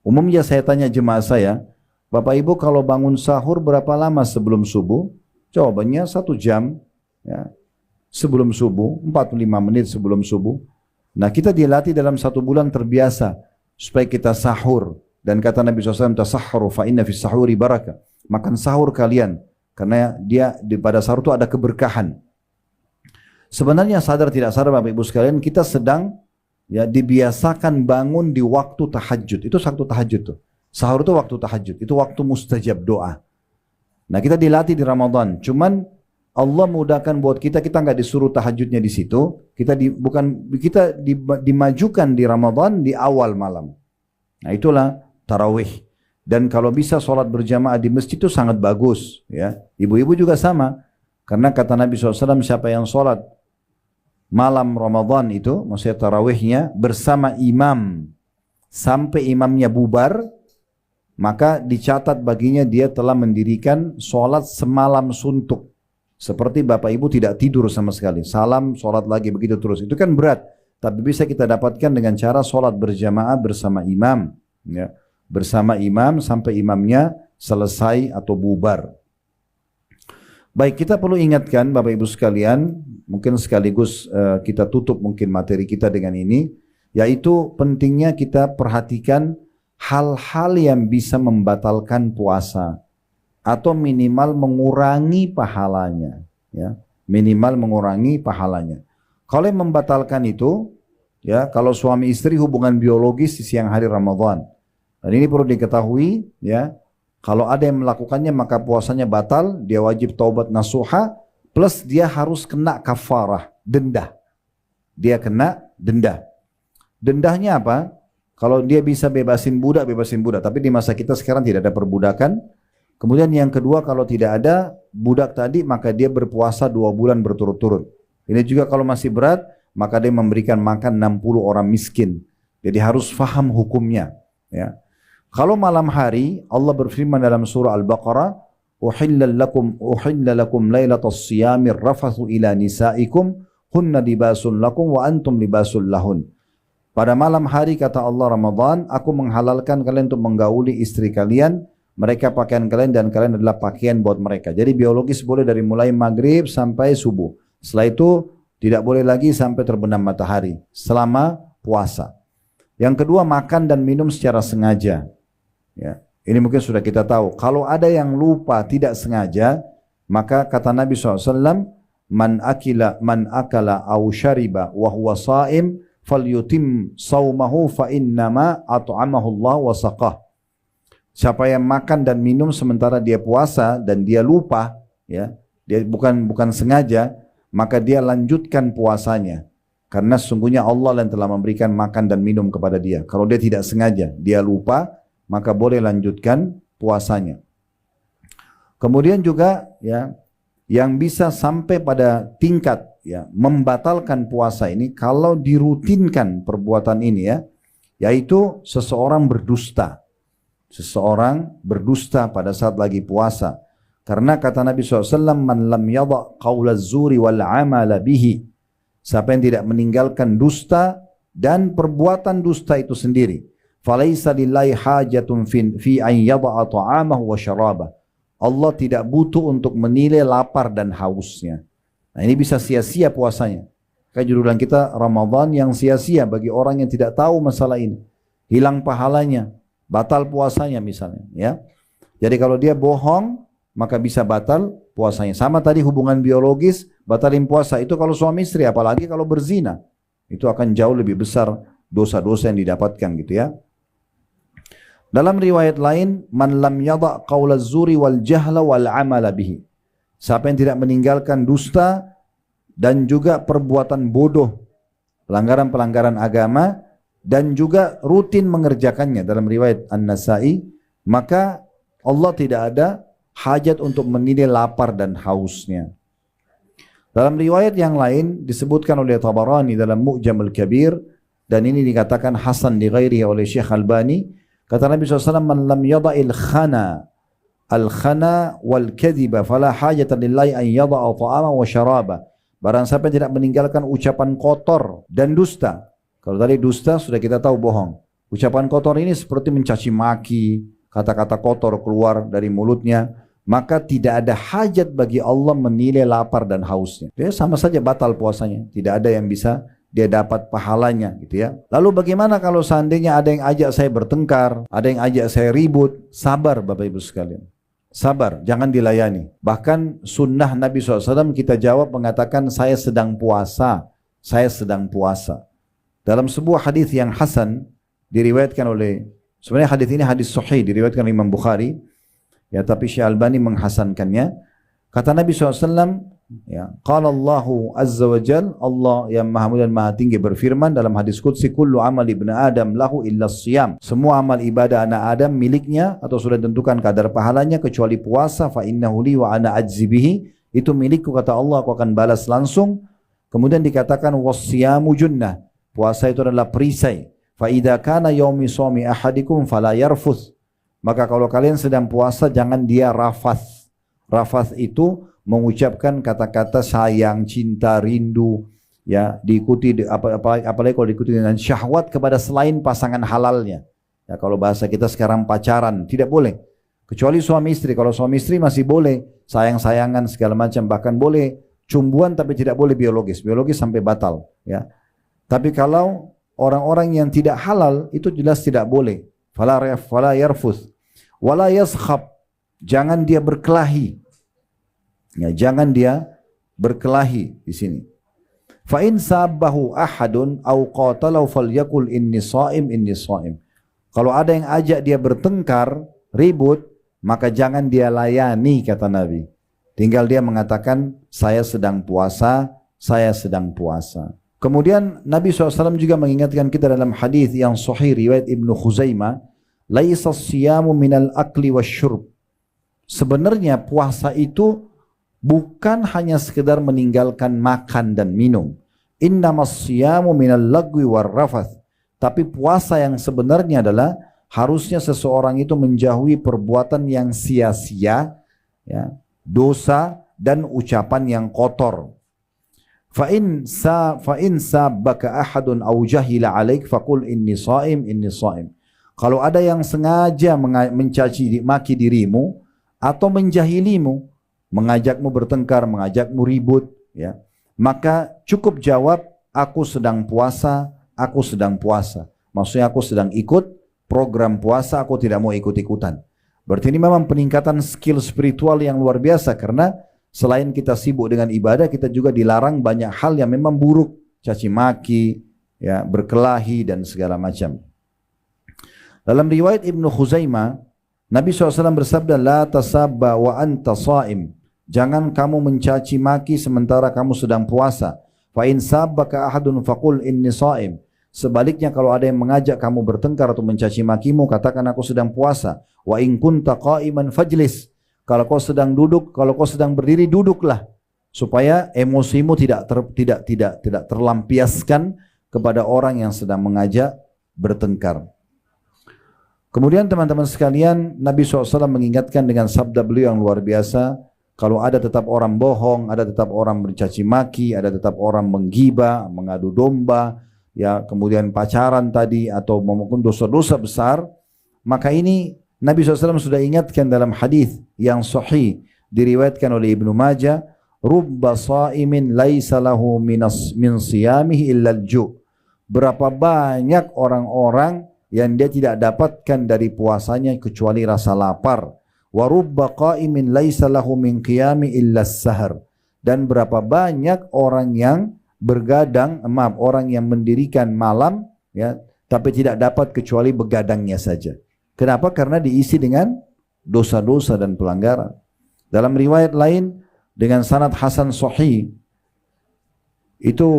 Umumnya saya tanya jemaah saya, Bapak Ibu kalau bangun sahur berapa lama sebelum subuh? Jawabannya 1 jam, ya, sebelum subuh, 45 menit sebelum subuh. Nah, kita dilatih dalam 1 bulan terbiasa supaya kita sahur. Dan kata Nabi SAW, tasahharu fa inna fis sahuri barakah. Makan sahur kalian, karena pada sahur itu ada keberkahan. Sebenarnya sadar tidak sadar Bapak Ibu sekalian, kita sedang, ya, dibiasakan bangun di waktu tahajud. Itu waktu tahajud tuh. Sahur itu waktu tahajud, itu waktu mustajab doa. Nah, kita dilatih di Ramadan. Cuman Allah mudahkan buat kita nggak disuruh tahajudnya di situ. Kita dimajukan di Ramadan di awal malam. Nah, itulah tarawih. Dan kalau bisa sholat berjamaah di masjid itu sangat bagus. Ya, ibu-ibu juga sama. Karena kata Nabi SAW, siapa yang sholat malam Ramadan itu, maksudnya tarawihnya bersama imam sampai imamnya bubar, maka dicatat baginya dia telah mendirikan sholat semalam suntuk. Seperti Bapak Ibu tidak tidur sama sekali. Salam, sholat lagi, begitu terus. Itu kan berat. Tapi bisa kita dapatkan dengan cara sholat berjamaah bersama imam. Ya. Bersama imam sampai imamnya selesai atau bubar. Baik, kita perlu ingatkan Bapak Ibu sekalian, mungkin sekaligus kita tutup mungkin materi kita dengan ini, yaitu pentingnya kita perhatikan hal-hal yang bisa membatalkan puasa atau minimal mengurangi pahalanya, ya, minimal mengurangi pahalanya. Kalau yang membatalkan itu, ya, kalau suami istri hubungan biologis di siang hari Ramadan, dan ini perlu diketahui, ya, kalau ada yang melakukannya maka puasanya batal, dia wajib taubat nasuha, plus dia harus kena kafarah, denda. Dia kena denda. Dendanya apa? Kalau dia bisa bebasin budak, tapi di masa kita sekarang tidak ada perbudakan. Kemudian yang kedua, kalau tidak ada budak tadi, maka dia berpuasa 2 bulan berturut-turut. Ini juga kalau masih berat, maka dia memberikan makan 60 orang miskin. Jadi harus faham hukumnya. Ya. Kalau malam hari, Allah berfirman dalam surah Al-Baqarah, "Uhilla lakum lailatas siyamir rafathu ila nisaikum, hunna libasun lakum wa antum libasul lahun." Pada malam hari, kata Allah Ramadan, aku menghalalkan kalian untuk menggauli istri kalian, mereka pakaian kalian dan kalian adalah pakaian buat mereka. Jadi biologis boleh dari mulai maghrib sampai subuh. Setelah itu tidak boleh lagi sampai terbenam matahari selama puasa. Yang kedua, makan dan minum secara sengaja. Ya, ini mungkin sudah kita tahu. Kalau ada yang lupa tidak sengaja, maka kata Nabi SAW, man akala aw syariba wa huwa sha'im falyutim saumahu fa innama at'amahu Allah wa saqah. Siapa yang makan dan minum sementara dia puasa dan dia lupa, ya, dia bukan sengaja, maka dia lanjutkan puasanya. Karena sesungguhnya Allah yang telah memberikan makan dan minum kepada dia. Kalau dia tidak sengaja, dia lupa, maka boleh lanjutkan puasanya. Kemudian juga, ya, yang bisa sampai pada tingkat, ya, membatalkan puasa ini kalau dirutinkan perbuatan ini, ya, yaitu seseorang berdusta. Seseorang berdusta pada saat lagi puasa. Karena kata Nabi SAW, man lam yada' qawla zuri wal amala bihi. Siapa yang tidak meninggalkan dusta dan perbuatan dusta itu sendiri. Falaisa lillahi hajatun fi an yada'a ta'amahu wa syarabah. Allah tidak butuh untuk menilai lapar dan hausnya. Nah, ini bisa sia-sia puasanya. Kayak judul kita, Ramadan yang sia-sia bagi orang yang tidak tahu masalah ini. Hilang pahalanya, batal puasanya misalnya, ya. Jadi kalau dia bohong, maka bisa batal puasanya. Sama tadi hubungan biologis, batalin puasa itu kalau suami istri, apalagi kalau berzina. Itu akan jauh lebih besar dosa-dosa yang didapatkan gitu, ya. Dalam riwayat lain, man lam yada' qawla zuri wal jahla wal amala bihi. Siapa yang tidak meninggalkan dusta dan juga perbuatan bodoh, pelanggaran-pelanggaran agama, dan juga rutin mengerjakannya dalam riwayat An-Nasai, maka Allah tidak ada hajat untuk menilai lapar dan hausnya. Dalam riwayat yang lain disebutkan oleh Tabarani dalam Mu'jam al-Kabir, dan ini dikatakan hasan di ghairihi oleh Syekh Albani, kata Nabi SAW, man lam yada'il khana wal kadhiba fala hajata lillahi an yada'a ta'ama wa syaraba. Barang siapa yang tidak meninggalkan ucapan kotor dan dusta. Kalau tadi dusta sudah kita tahu bohong. Ucapan kotor ini seperti mencaci maki, kata-kata kotor keluar dari mulutnya, maka tidak ada hajat bagi Allah menilai lapar dan hausnya. Dia sama saja batal puasanya. Tidak ada yang bisa dia dapat pahalanya gitu, ya. Lalu bagaimana kalau seandainya ada yang ajak saya bertengkar, ada yang ajak saya ribut? Sabar Bapak Ibu sekalian. Sabar, jangan dilayani. Bahkan sunnah Nabi SAW kita jawab mengatakan saya sedang puasa. Saya sedang puasa. Dalam sebuah hadis yang hasan diriwayatkan oleh, sebenarnya hadis ini hadis sahih diriwayatkan oleh Imam Bukhari, ya, tapi Syekh Albani menghasankannya. Kata Nabi SAW, ya, qala Allahu azza wa jal, Allah yang maha mulia dan maha tinggi berfirman dalam hadis qudsi, kullu amal ibn Adam lahu illa siyam. Semua amal ibadah anak Adam miliknya atau sudah ditentukan kadar pahalanya kecuali puasa. Fa innahu li wa ana ajzi bihi. Itu milikku kata Allah, aku akan balas langsung. Kemudian dikatakan wasyamu junnah. Puasa itu adalah perisai. Fa idza kana yaumi shaumi ahadikum fala yarfuth. Maka kalau kalian sedang puasa jangan dia rafath. Rafath itu mengucapkan kata-kata sayang, cinta, rindu, ya, diikuti apalagi kalau diikuti dengan syahwat kepada selain pasangan halalnya. Ya, kalau bahasa kita sekarang pacaran tidak boleh. Kecuali suami istri. Kalau suami istri masih boleh sayang-sayangan segala macam, bahkan boleh cumbuan tapi tidak boleh biologis. Biologis sampai batal, ya. Tapi kalau orang-orang yang tidak halal itu jelas tidak boleh. Fala yarfuth wala yaskhab. Jangan dia berkelahi. Ya, jangan dia berkelahi di sini. Fa in sabbahu ahadun aw qatalahu falyakul inni shaim inni shaim. Kalau ada yang ajak dia bertengkar, ribut, maka jangan dia layani kata Nabi. Tinggal dia mengatakan saya sedang puasa, saya sedang puasa. Kemudian Nabi SAW juga mengingatkan kita dalam hadis yang sahih riwayat Ibnu Khuzaimah, laisa siyamu minal akli wasyurb. Sebenarnya puasa itu bukan hanya sekedar meninggalkan makan dan minum. Innamas siyamu minal lagwi warrafath. Tapi puasa yang sebenarnya adalah harusnya seseorang itu menjauhi perbuatan yang sia-sia, ya, dosa dan ucapan yang kotor. Fa in sabbaka ahadun aw jahila alaik faqul inni shaim inni shaim. Kalau ada yang sengaja mencaci maki dirimu atau menjahilimu, mengajakmu bertengkar, mengajakmu ribut, ya, maka cukup jawab, aku sedang puasa, aku sedang puasa. Maksudnya aku sedang ikut program puasa, aku tidak mau ikut-ikutan. Berarti ini memang peningkatan skill spiritual yang luar biasa, karena selain kita sibuk dengan ibadah, kita juga dilarang banyak hal yang memang buruk, caci maki, ya, berkelahi dan segala macam. Dalam riwayat Ibnu Khuzaimah, Nabi SAW bersabda, la tasabba wa anta shaim. Jangan kamu mencaci maki sementara kamu sedang puasa. Fa in sabbaka ahadun faqul inni shaim. Sebaliknya kalau ada yang mengajak kamu bertengkar atau mencaci makimu, katakan aku sedang puasa. Wa in kunta qa'iman fajlis. Kalau kau sedang duduk, kalau kau sedang berdiri, duduklah, supaya emosimu tidak terlampiaskan kepada orang yang sedang mengajak bertengkar. Kemudian teman-teman sekalian, Nabi SAW mengingatkan dengan sabda beliau yang luar biasa, kalau ada tetap orang bohong, ada tetap orang mencaci maki, ada tetap orang menggibah, mengadu domba, ya, kemudian pacaran tadi, atau maupun dosa-dosa besar, maka ini Nabi SAW sudah ingatkan dalam hadis yang sahih diriwayatkan oleh Ibnu Majah, rubba sha'imin laisa lahu min siyamihi illa al-ju'. Berapa banyak orang-orang yang dia tidak dapatkan dari puasanya kecuali rasa lapar. Wa rubba qa'imin laisa lahu min qiyami illa as-sahar. Dan berapa banyak orang yang orang yang mendirikan malam, ya, tapi tidak dapat kecuali begadangnya saja. Kenapa? Karena diisi dengan dosa-dosa dan pelanggaran. Dalam riwayat lain dengan sanad hasan sahih itu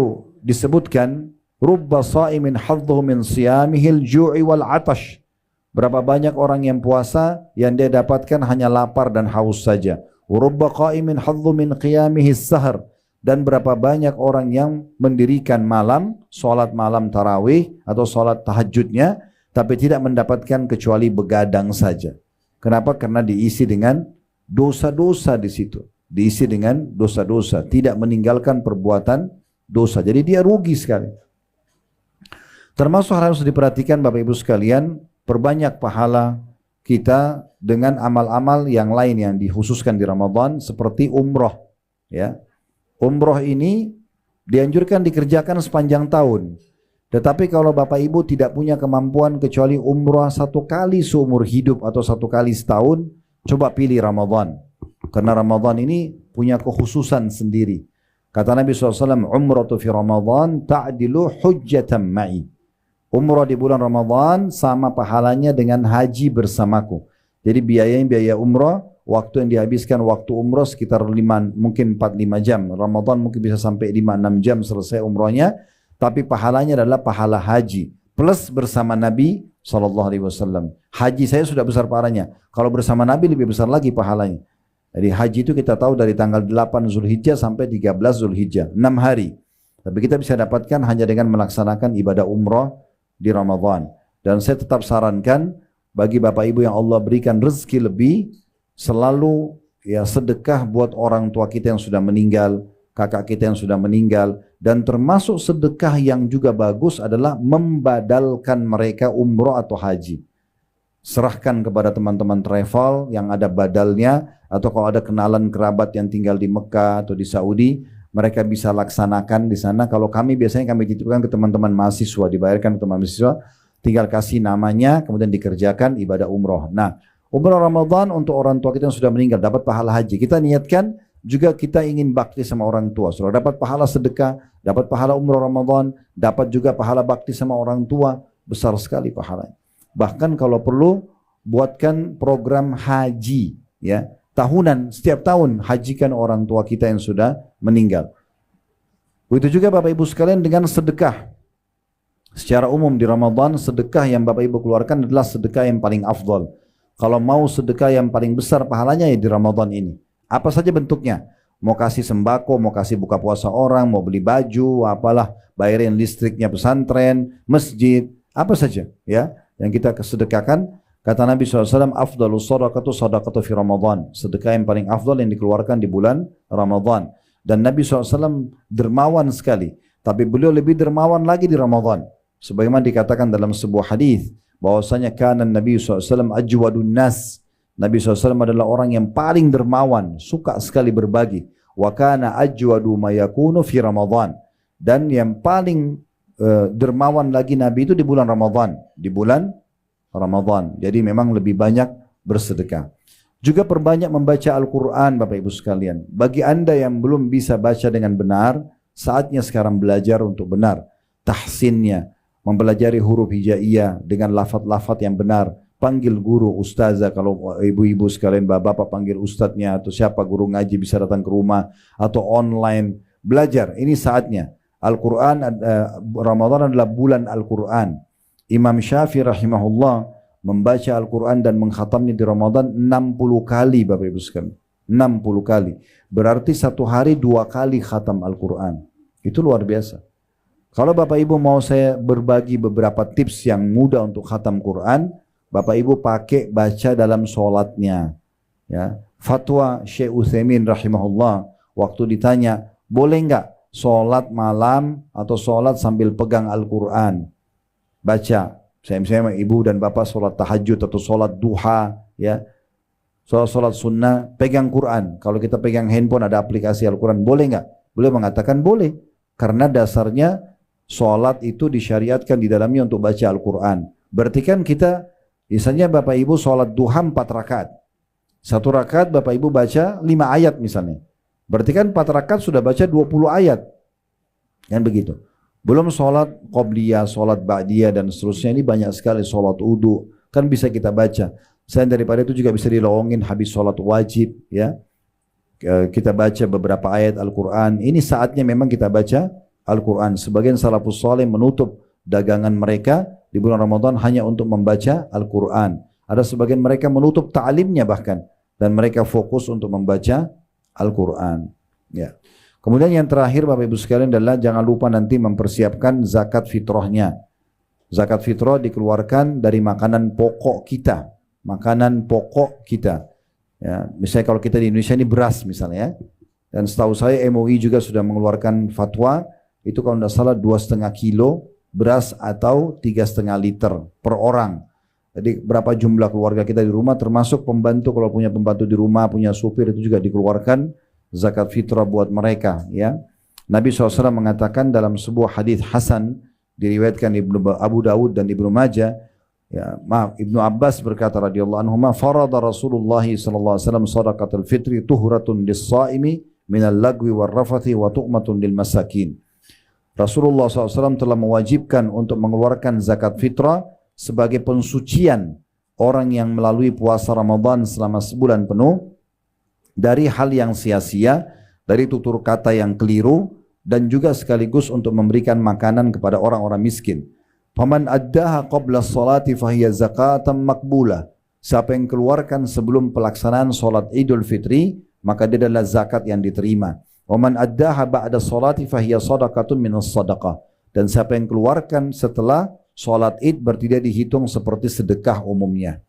disebutkan, rubba sha'imin hadduhu min siyamihi al-ju'i wal 'atash. Berapa banyak orang yang puasa yang dia dapatkan hanya lapar dan haus saja. Rubba qa'imin hadduhu min qiyamihi as-sahar. Dan berapa banyak orang yang mendirikan malam, salat malam tarawih atau salat tahajudnya, tapi tidak mendapatkan kecuali begadang saja. Kenapa? Karena diisi dengan dosa-dosa di situ. Diisi dengan dosa-dosa, tidak meninggalkan perbuatan dosa. Jadi dia rugi sekali. Termasuk harus diperhatikan Bapak Ibu sekalian, perbanyak pahala kita dengan amal-amal yang lain yang dikhususkan di Ramadan seperti umroh, ya. Umroh ini dianjurkan dikerjakan sepanjang tahun. Tetapi kalau Bapak Ibu tidak punya kemampuan kecuali umrah satu kali seumur hidup atau satu kali setahun, coba pilih Ramadan. Karena Ramadan ini punya kekhususan sendiri. Kata Nabi SAW, umratu fi Ramadan ta'dilu hujjatan ma'i. Umrah di bulan Ramadan sama pahalanya dengan haji bersamaku. Jadi biayanya biaya umrah, waktu yang dihabiskan waktu umrah sekitar mungkin 4-5 jam. Ramadan mungkin bisa sampai 5-6 jam selesai umrahnya. Tapi pahalanya adalah pahala haji. Plus bersama Nabi SAW. Haji saya sudah besar pahalanya. Kalau bersama Nabi lebih besar lagi pahalanya. Jadi haji itu kita tahu dari tanggal 8 Zulhijjah sampai 13 Zulhijjah. 6 hari. Tapi kita bisa dapatkan hanya dengan melaksanakan ibadah umrah di Ramadan. Dan saya tetap sarankan bagi Bapak Ibu yang Allah berikan rezeki lebih, selalu ya sedekah buat orang tua kita yang sudah meninggal, kakak kita yang sudah meninggal. Dan termasuk sedekah yang juga bagus adalah membadalkan mereka umroh atau haji. Serahkan kepada teman-teman travel yang ada badalnya, atau kalau ada kenalan kerabat yang tinggal di Mekah atau di Saudi, mereka bisa laksanakan di sana. Kalau kami biasanya kami titipkan ke teman-teman mahasiswa, dibayarkan ke teman mahasiswa, tinggal kasih namanya, kemudian dikerjakan ibadah umroh. Nah, umroh Ramadan untuk orang tua kita yang sudah meninggal dapat pahala haji. Kita niatkan juga kita ingin bakti sama orang tua. Sudah dapat pahala sedekah, dapat pahala umroh Ramadan, dapat juga pahala bakti sama orang tua, besar sekali pahalanya. Bahkan kalau perlu buatkan program haji, ya, tahunan, setiap tahun hajikan orang tua kita yang sudah meninggal. Begitu juga Bapak Ibu sekalian dengan sedekah. Secara umum di Ramadan, sedekah yang Bapak Ibu keluarkan adalah sedekah yang paling afdal. Kalau mau sedekah yang paling besar pahalanya ya di Ramadan ini. Apa saja bentuknya? Mau kasih sembako, mau kasih buka puasa orang, mau beli baju, apalah, bayarin listriknya pesantren, masjid, apa saja ya yang kita sedekahkan. Kata Nabi SAW, afdalus sadaqatu sadaqatu fi Ramadan. Sedekah yang paling afdal yang dikeluarkan di bulan Ramadan. Dan Nabi SAW dermawan sekali. Tapi beliau lebih dermawan lagi di Ramadan. Sebagaimana dikatakan dalam sebuah hadis bahwasanya kana Nabi SAW ajwadun nas. Nabi SAW adalah orang yang paling dermawan, suka sekali berbagi. Wa kana ajwadu ma yakunu fi Ramadan. Dan yang paling dermawan lagi Nabi itu di bulan Ramadan. Di bulan Ramadan. Jadi memang lebih banyak bersedekah. Juga perbanyak membaca Al-Quran Bapak Ibu sekalian. Bagi anda yang belum bisa baca dengan benar, saatnya sekarang belajar untuk benar. Tahsinnya, mempelajari huruf hijaiyah dengan lafaz-lafaz yang benar. Panggil guru, ustazah, kalau ibu-ibu sekalian, bapak-bapak panggil ustadznya, atau siapa guru ngaji bisa datang ke rumah, atau online. Belajar, ini saatnya. Al-Quran, Ramadan adalah bulan Al-Quran. Imam Syafi'i rahimahullah membaca Al-Quran dan mengkhatamnya di Ramadan 60 kali Bapak Ibu sekalian. 60 kali. Berarti satu hari 2 kali khatam Al-Quran. Itu luar biasa. Kalau Bapak Ibu mau saya berbagi beberapa tips yang mudah untuk khatam Quran, Bapak Ibu pakai baca dalam sholatnya. Ya. Fatwa Syekh Utsaimin rahimahullah, waktu ditanya, boleh enggak sholat malam atau sholat sambil pegang Al-Quran? Baca. Misalnya ibu dan bapak sholat tahajud atau sholat duha, ya, sholat sunnah, pegang Quran. Kalau kita pegang handphone ada aplikasi Al-Quran, boleh nggak? Beliau mengatakan boleh, karena dasarnya sholat itu disyariatkan di dalamnya untuk baca Al-Quran. Berarti kan kita, misalnya bapak ibu sholat duha 4 rakaat, 1 rakaat bapak ibu baca 5 ayat misalnya, berarti kan 4 rakaat sudah baca 20 ayat, kan begitu. Belum sholat qobliyah, sholat ba'diyah dan seterusnya, ini banyak sekali, sholat wudu kan bisa kita baca. Selain daripada itu juga bisa dilowongin habis sholat wajib, ya. Kita baca beberapa ayat Al-Quran. Ini saatnya memang kita baca Al-Quran. Sebagian salafus saleh menutup dagangan mereka di bulan Ramadan hanya untuk membaca Al-Quran. Ada sebagian mereka menutup ta'limnya bahkan, dan mereka fokus untuk membaca Al-Quran, ya. Kemudian yang terakhir Bapak Ibu sekalian adalah jangan lupa nanti mempersiapkan zakat fitrahnya. Zakat fitrah dikeluarkan dari makanan pokok kita. Makanan pokok kita. Ya, misalnya kalau kita di Indonesia ini beras misalnya, ya. Dan setahu saya MUI juga sudah mengeluarkan fatwa, itu kalau tidak salah 2,5 kilo beras atau 3,5 liter per orang. Jadi berapa jumlah keluarga kita di rumah, termasuk pembantu, kalau punya pembantu di rumah, punya supir, itu juga dikeluarkan zakat fitrah buat mereka, ya. Nabi SAW mengatakan dalam sebuah hadis hasan diriwayatkan Ibnu Abu Dawud dan Ibnu Majah, ya, Ibnu Abbas berkata radhiyallahu anhu, farada Rasulullah sallallahu alaihi wasallam shadaqatul fitri tuhratun lis-shaimi minal lagwi war rafathi wa tu'matun lil masakin. Rasulullah SAW telah mewajibkan untuk mengeluarkan zakat fitrah sebagai pensucian orang yang melalui puasa Ramadan selama sebulan penuh dari hal yang sia-sia, dari tutur kata yang keliru, dan juga sekaligus untuk memberikan makanan kepada orang-orang miskin. Faman addaha qabla sholati fahiya zakatan makbulah. Siapa yang keluarkan sebelum pelaksanaan sholat Idul Fitri, maka dia adalah zakat yang diterima. Waman addaha ba'da sholati fahiya sadaqatun minas sadaqah. Dan siapa yang keluarkan setelah sholat Id, berarti dia dihitung seperti sedekah umumnya.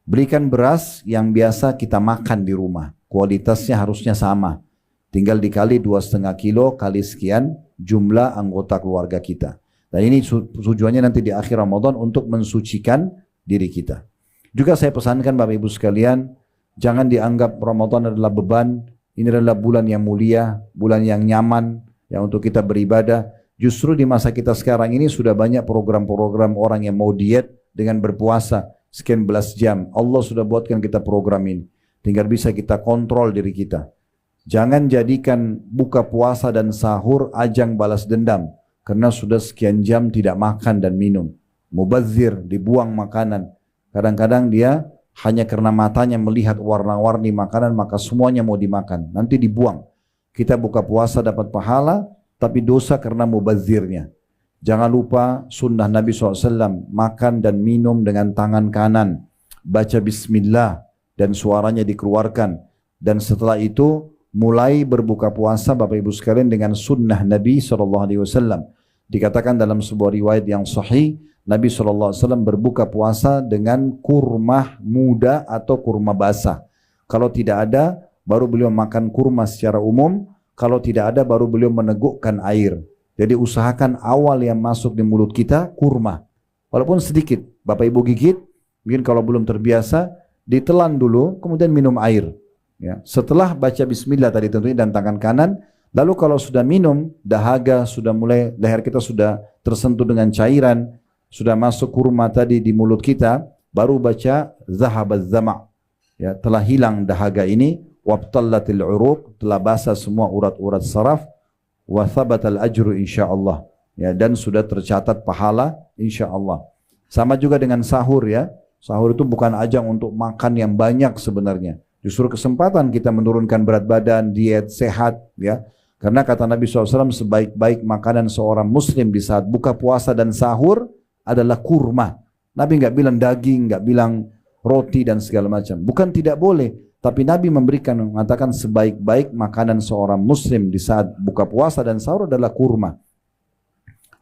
Berikan beras yang biasa kita makan di rumah. Kualitasnya harusnya sama. Tinggal dikali 2,5 kilo kali sekian jumlah anggota keluarga kita. Dan ini tujuannya nanti di akhir Ramadan untuk mensucikan diri kita. Juga saya pesankan Bapak Ibu sekalian, jangan dianggap Ramadan adalah beban. Ini adalah bulan yang mulia, bulan yang nyaman, yang untuk kita beribadah. Justru di masa kita sekarang ini sudah banyak program-program orang yang mau diet dengan berpuasa sekian belas jam. Allah sudah buatkan kita program ini. Tinggal bisa kita kontrol diri kita. Jangan jadikan buka puasa dan sahur ajang balas dendam. Karena sudah sekian jam tidak makan dan minum. Mubazir, dibuang makanan. Kadang-kadang dia hanya karena matanya melihat warna-warni makanan, maka semuanya mau dimakan. Nanti dibuang. Kita buka puasa dapat pahala, tapi dosa karena mubazirnya. Jangan lupa sunnah Nabi SAW, makan dan minum dengan tangan kanan. Baca bismillah dan suaranya dikeluarkan. Dan setelah itu mulai berbuka puasa Bapak Ibu sekalian dengan sunnah Nabi SAW. Dikatakan dalam sebuah riwayat yang sahih, Nabi SAW berbuka puasa dengan kurma muda atau kurma basah. Kalau tidak ada, baru beliau makan kurma secara umum. Kalau tidak ada, baru beliau menegukkan air. Jadi usahakan awal yang masuk di mulut kita kurma. Walaupun sedikit, Bapak Ibu gigit, mungkin kalau belum terbiasa, ditelan dulu, kemudian minum air. Ya. Setelah baca bismillah tadi tentunya dan tangan kanan, lalu kalau sudah minum, dahaga sudah mulai, leher kita sudah tersentuh dengan cairan, sudah masuk kurma tadi di mulut kita, baru baca zahabaz zama'. Ya, telah hilang dahaga ini, wabtallatil uruq, telah basah semua urat-urat saraf, wa thabatal ajru insyaallah. Ya, dan sudah tercatat pahala insyaallah. Sama juga dengan sahur ya. Sahur itu bukan ajang untuk makan yang banyak sebenarnya. Justru kesempatan kita menurunkan berat badan, diet, sehat ya. Karena kata Nabi SAW, sebaik-baik makanan seorang muslim di saat buka puasa dan sahur adalah kurma. Nabi nggak bilang daging, nggak bilang roti dan segala macam. Bukan tidak boleh, tapi Nabi mengatakan sebaik-baik makanan seorang muslim di saat buka puasa dan sahur adalah kurma.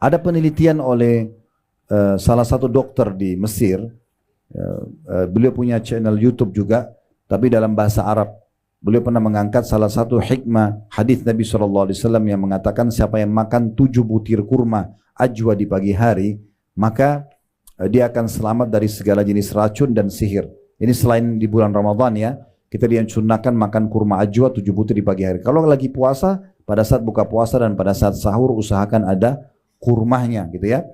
Ada penelitian oleh salah satu dokter di Mesir. Beliau punya channel YouTube juga, tapi dalam bahasa Arab. Beliau pernah mengangkat salah satu hikmah hadis Nabi SAW yang mengatakan siapa yang makan 7 butir kurma ajwa di pagi hari, maka dia akan selamat dari segala jenis racun dan sihir. Ini selain di bulan Ramadan ya, kita dianjurkan makan kurma ajwa 7 butir di pagi hari. Kalau lagi puasa, pada saat buka puasa dan pada saat sahur usahakan ada kurmanya gitu ya.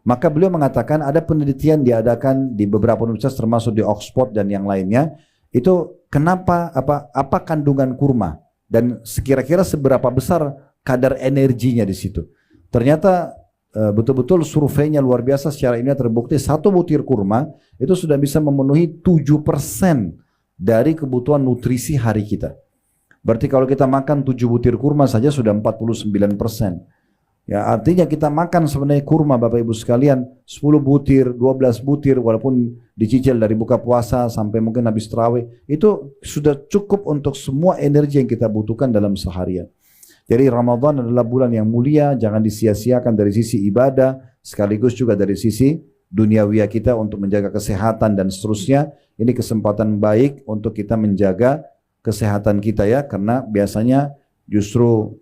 Maka beliau mengatakan ada penelitian diadakan di beberapa universitas termasuk di Oxford dan yang lainnya. Itu kenapa apa kandungan kurma dan kira-kira seberapa besar kadar energinya di situ. Ternyata betul-betul surveinya luar biasa, secara ilmiah terbukti 1 butir kurma itu sudah bisa memenuhi 7% dari kebutuhan nutrisi hari kita. Berarti kalau kita makan 7 butir kurma saja sudah 49%. Ya, artinya kita makan sebenarnya kurma Bapak Ibu sekalian 10 butir, 12 butir walaupun dicicil dari buka puasa sampai mungkin habis tarawih, itu sudah cukup untuk semua energi yang kita butuhkan dalam seharian. Jadi Ramadan adalah bulan yang mulia, jangan disia-siakan dari sisi ibadah sekaligus juga dari sisi duniawiya kita untuk menjaga kesehatan dan seterusnya. Ini kesempatan baik untuk kita menjaga kesehatan kita ya, karena biasanya justru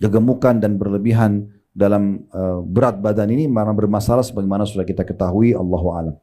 kegemukan dan berlebihan dalam berat badan ini malah bermasalah sebagaimana sudah kita ketahui, Allahu a'lam.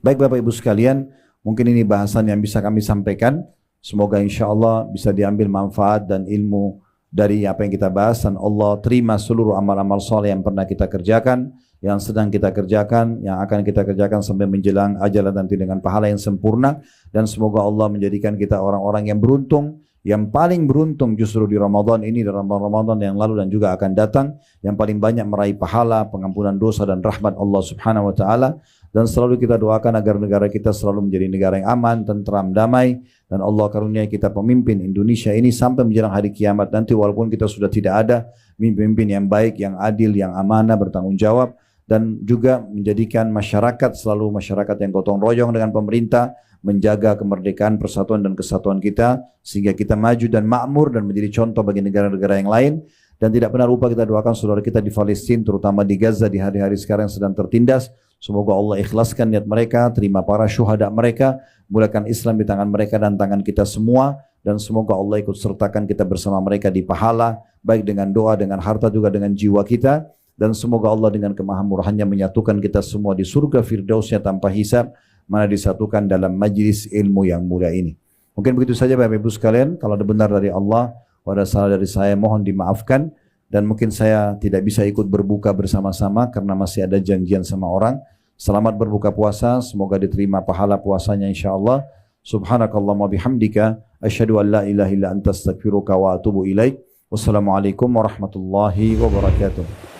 Baik Bapak Ibu sekalian, mungkin ini bahasan yang bisa kami sampaikan. Semoga insya Allah bisa diambil manfaat dan ilmu dari apa yang kita bahas, dan Allah terima seluruh amal-amal soleh yang pernah kita kerjakan, yang sedang kita kerjakan, yang akan kita kerjakan sampai menjelang ajal nanti dengan pahala yang sempurna. Dan semoga Allah menjadikan kita orang-orang yang beruntung, yang paling beruntung justru di Ramadan ini, dalam Ramadan yang lalu dan juga akan datang, yang paling banyak meraih pahala, pengampunan dosa dan rahmat Allah Subhanahu wa taala. Dan selalu kita doakan agar negara kita selalu menjadi negara yang aman, tentram, damai, dan Allah karuniai kita pemimpin Indonesia ini sampai menjelang hari kiamat nanti, walaupun kita sudah tidak ada, pemimpin yang baik, yang adil, yang amanah, bertanggung jawab, dan juga menjadikan masyarakat selalu masyarakat yang gotong royong dengan pemerintah, menjaga kemerdekaan, persatuan dan kesatuan kita sehingga kita maju dan makmur dan menjadi contoh bagi negara-negara yang lain. Dan tidak pernah lupa kita doakan saudara kita di Palestina, terutama di Gaza di hari-hari sekarang yang sedang tertindas. Semoga Allah ikhlaskan niat mereka, terima para syuhada mereka, mulakan Islam di tangan mereka dan tangan kita semua, dan semoga Allah ikut sertakan kita bersama mereka di pahala, baik dengan doa, dengan harta, juga dengan jiwa kita. Dan semoga Allah dengan kemahamurahannya menyatukan kita semua di surga firdausnya tanpa hisab, mana disatukan dalam majlis ilmu yang mulia ini. Mungkin begitu saja Bapak Ibu sekalian. Kalau ada benar dari Allah, ada salah dari saya, mohon dimaafkan. Dan mungkin saya tidak bisa ikut berbuka bersama-sama karena masih ada janjian sama orang. Selamat berbuka puasa, semoga diterima pahala puasanya insyaallah. Subhanakallahumma bihamdika asyhadu an la ilaha illa anta astaghfiruka wa atubu ilaik. Wassalamualaikum warahmatullahi wabarakatuh.